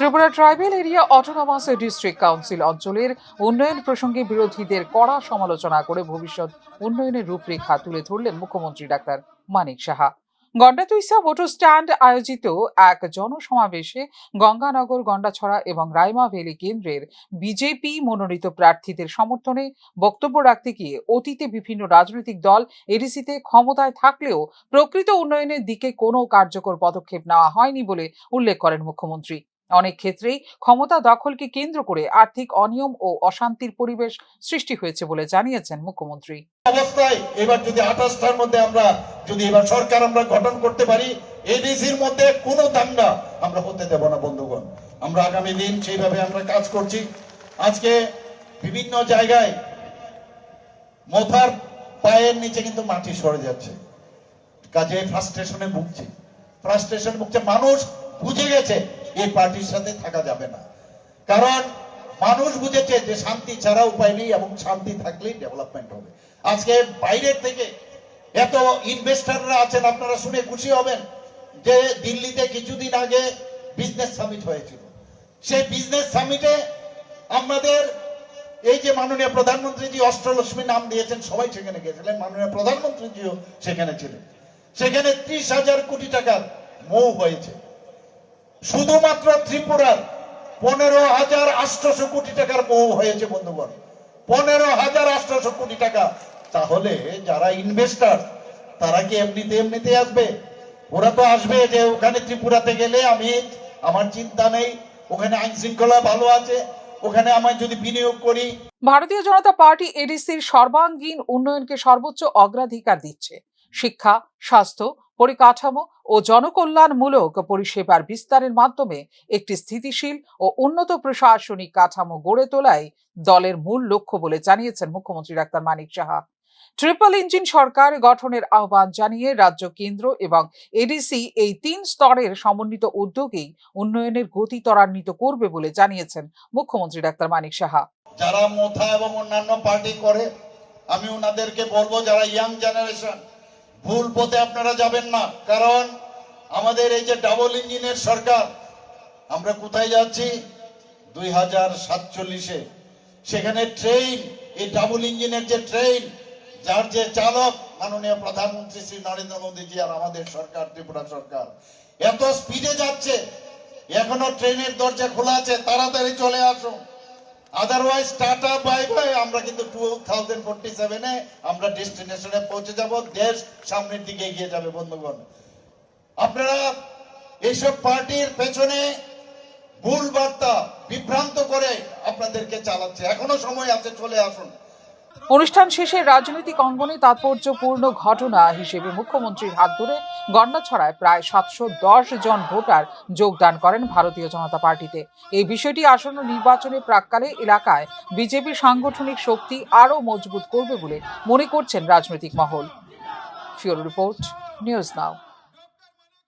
Tripura tribal area autonomous district council অঞ্চলের উন্নয়ন প্রসঙ্গে বিরোধীদের কড়া সমালোচনা করে ভবিষ্যৎ উন্নয়নের রূপরেখা তুলে ধরলেন মুখ্যমন্ত্রী ডাক্তার মানিক সাহা। গন্ডাতুইসা ভোটো স্ট্যান্ড আয়োজিত এক জনসমাবেশে গঙ্গানগর, গন্ডাছড়া এবং রাইমা ভ্যালি কেন্দ্রের বিজেপি মনোনীত প্রার্থীদের সমর্থনে বক্তব্য রাখতে গিয়ে অতীতে বিভিন্ন রাজনৈতিক দল এডিসিতে ক্ষমতায় থাকলেও প্রকৃত উন্নয়নের দিকে কোনো কার্যকর পদক্ষেপ নেওয়া হয়নি বলে উল্লেখ করেন মুখ্যমন্ত্রী। অনেক ক্ষেত্রেই ক্ষমতা দখলকে কেন্দ্র করে আর্থিক অনিয়ম ও অশান্তির পরিবেশ সৃষ্টি হয়েছে বলে জানিয়েছেন মুখ্যমন্ত্রী। অবস্থায় এবার যদি 28টার মধ্যে আমরা যদি এবার সরকার আমরা গঠন করতে পারি, এডিসির মধ্যে কোনো দাঙ্গা আমরা হতে দেব না বন্ধুগণ। আমরা আগামী দিন সেইভাবে আমরা কাজ করছি। আজকে বিভিন্ন জায়গায় মাথার পায়ের নিচে কিন্তু মাটি সরে যাচ্ছে, কাজে ফ্রাস্ট্রেশনে ভুগছে মানুষ বুঝে গেছে এই পার্টির সাথে থাকা যাবে না, কারণ মানুষ বুঝেছে যে শান্তি ছাড়া উপায় নেই এবং শান্তি থাকলেই ডেভেলপমেন্ট হবে। আজকে বাইরের থেকে এত ইনভেস্টররা আছেন, আপনারা শুনে খুশি হবেন যে দিল্লিতে কিছুদিন আগে বিজনেস সামিট হয়েছিল। সেই বিজনেস সামিটে আমাদের এই যে মাননীয় প্রধানমন্ত্রীজি অষ্টলক্ষ্মী নাম দিয়েছেন, সবাই সেখানে গিয়েছিলেন, মাননীয় প্রধানমন্ত্রীজিও সেখানে ছিলেন। সেখানে 30,000 কোটি টাকার মৌ হয়েছে। শুধুমাত্র ত্রিপুরার 15,800 কোটি টাকার মৌ হয়েছে বন্ধুগণ, 15,800 কোটি টাকা। তাহলে যারা ইনভেস্টর তারা কি এমনিতে আসবে? ওরা তো আসবে যে ওখানে ত্রিপুরাতে গেলে আমার চিন্তা নেই, ওখানে আইন শৃঙ্খলা ভালো আছে, ওখানে আমি যদি বিনিয়োগ করি। ভারতীয় জনতা পার্টি এডিসির সর্বাঙ্গীন উন্নয়নকে সর্বোচ্চ অগ্রাধিকার দিচ্ছে। শিক্ষা, স্বাস্থ্য, পরিকাঠামো ও জনকল্যাণমূলক পরিষেবার বিস্তারের মাধ্যমে একটি স্থিতিশীল ও উন্নত প্রশাসনিক কাঠামো গড়ে তোলাই দলের মূল লক্ষ্য বলে জানিয়েছেন মুখ্যমন্ত্রী doctor Manik Saha. Triple engine সরকার গঠনের আহ্বান জানিয়ে রাজ্য, কেন্দ্র এবং এডিসি এই 3 স্তরের সমন্বিত উদ্যোগেই উন্নয়নের গতি ত্বরান্বিত করবে বলে জানিয়েছেন মুখ্যমন্ত্রী ডাক্তার মানিক সাহা। যারা মোথা এবং অন্যান্য পার্টি করে, আমি ওনাদেরকে বলবো, যারা ইয়াং জেনারেশন, ভুল পথে আপনারা যাবেন না, কারণ আমাদের এই যে ডাবল ইঞ্জিনের সরকার, আমরা কোথায় যাচ্ছি 2047-এ। সেখানে ট্রেন, এই ডাবল ইঞ্জিনের যে ট্রেন, যার যে চালক মাননীয় প্রধানমন্ত্রী শ্রী নরেন্দ্র মোদীজি আর আমাদের সরকার, ত্রিপুরা সরকার, এত স্পিডে যাচ্ছে, এখনো ট্রেনের দরজা খোলা আছে, তাড়াতাড়ি চলে আসুন। আদারওয়াইজ টাটা বাই বাই, আমরা কিন্তু 2047-এ আমরা ডেস্টিনেশনে পৌঁছে যাব, দেশ সামনের দিকে এগিয়ে যাবে বন্ধুগণ। আপনারা এইসব পার্টির পেছনে ভুল বার্তা বিভ্রান্ত করে আপনাদেরকে চালাচ্ছে, এখনো সময় আছে, চলে আসুন। অনুষ্ঠান শেষে রাজনৈতিক অঙ্গনে তাৎপর্যপূর্ণ ঘটনা হিসেবে মুখ্যমন্ত্রীর হাত ধরে গন্ডাছড়ায় প্রায় 710 জন ভোটার যোগদান করেন ভারতীয় জনতা পার্টিতে। এই বিষয়টি আসন্ন নির্বাচনে প্রাক্কালে এলাকায় বিজেপির সাংগঠনিক শক্তি আরও মজবুত করবে বলে মনে করছেন রাজনৈতিক মহল। ফিউরো রিপোর্ট, নিউজ নাও।